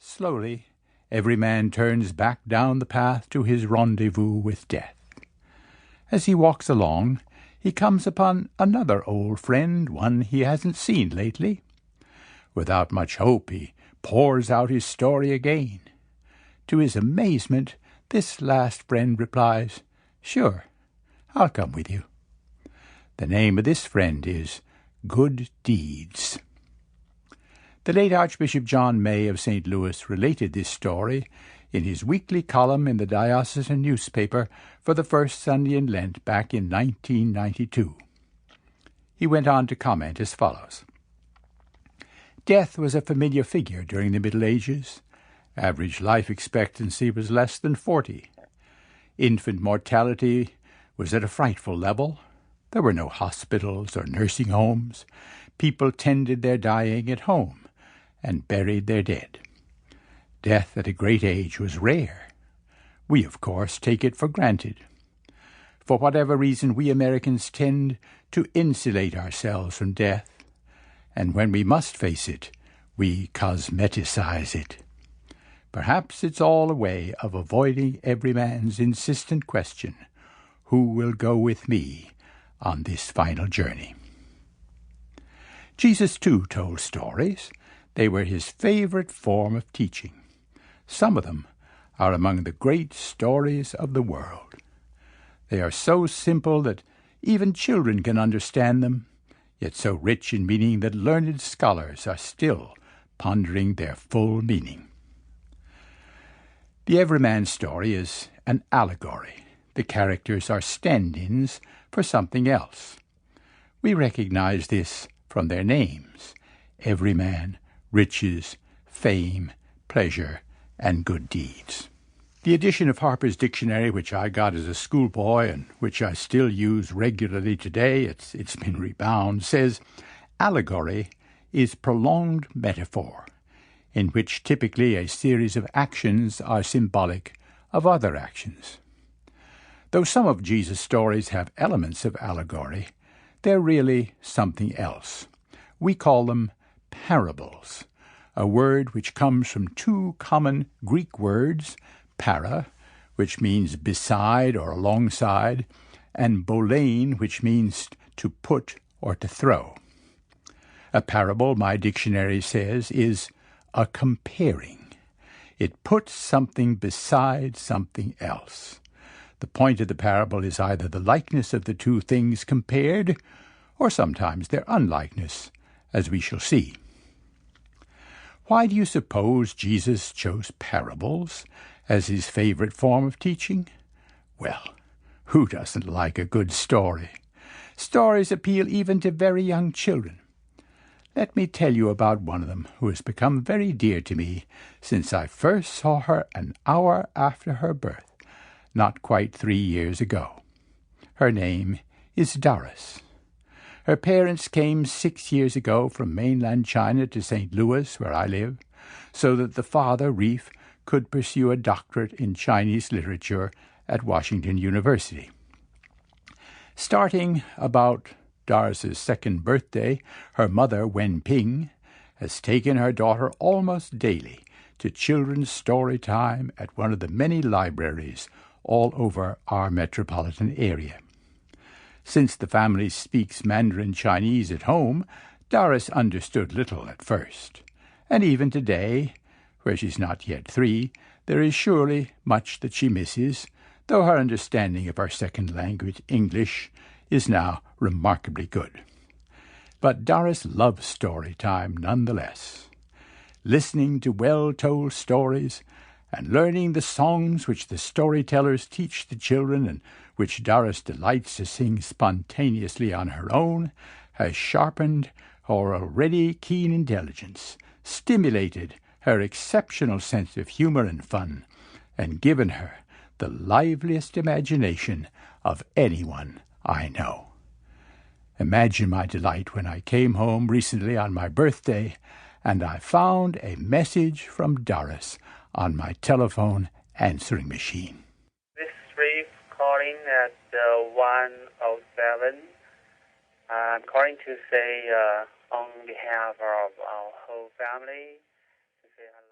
Slowly, every man turns back down the path to his rendezvous with death. As he walks along, he comes upon another old friend, one he hasn't seen lately. Without much hope, he pours out his story again. To his amazement, this last friend replies, "Sure, I'll come with you." The name of this friend is Good Deeds. The late Archbishop John May of St. Louis related this story in his weekly column in the diocesan newspaper for the first Sunday in Lent back in 1992. He went on to comment as follows. Death was a familiar figure during the Middle Ages. Average life expectancy was less than 40. Infant mortality was at a frightful level. There were no hospitals or nursing homes. People tended their dying at home and buried their dead. Death at a great age was rare. We, of course, take it for granted. For whatever reason, we Americans tend to insulate ourselves from death, and when we must face it, we cosmeticize it. Perhaps it's all a way of avoiding every man's insistent question, "Who will go with me on this final journey?" Jesus, too, told stories. They were his favorite form of teaching. Some of them are among the great stories of the world. They are so simple that even children can understand them, yet so rich in meaning that learned scholars are still pondering their full meaning. The everyman story is an allegory. The characters are stand-ins for something else. We recognize this from their names: everyman, riches, fame, pleasure, and good deeds. The edition of Harper's Dictionary, which I got as a schoolboy and which I still use regularly today, it's been rebound, says, allegory is prolonged metaphor, in which typically a series of actions are symbolic of other actions. Though some of Jesus' stories have elements of allegory, they're really something else. We call them parables, a word which comes from two common Greek words, para, which means beside or alongside, and bolein, which means to put or to throw. A parable, my dictionary says, is a comparing. It puts something beside something else. The point of the parable is either the likeness of the two things compared, or sometimes their unlikeness, as we shall see. Why do you suppose Jesus chose parables as his favorite form of teaching? Well, who doesn't like a good story? Stories appeal even to very young children. Let me tell you about one of them who has become very dear to me since I first saw her an hour after her birth, not quite 3 years ago. Her name is Doris. Her parents came 6 years ago from mainland China to St. Louis, where I live, so that the father, Reef, could pursue a doctorate in Chinese literature at Washington University. Starting about Doris's second birthday, her mother, Wen Ping, has taken her daughter almost daily to children's story time at one of the many libraries all over our metropolitan area. Since the family speaks Mandarin Chinese at home, Doris understood little at first. And even today, where she's not yet 3, there is surely much that she misses, though her understanding of our second language, English, is now remarkably good. But Doris loves story time nonetheless. Listening to well-told stories and learning the songs which the storytellers teach the children and which Doris delights to sing spontaneously on her own, has sharpened her already keen intelligence, stimulated her exceptional sense of humor and fun, and given her the liveliest imagination of anyone I know. Imagine my delight when I came home recently on my birthday and I found a message from Doris on my telephone answering machine. This is Reef calling at 107. I'm calling to say on behalf of our whole family to say hello.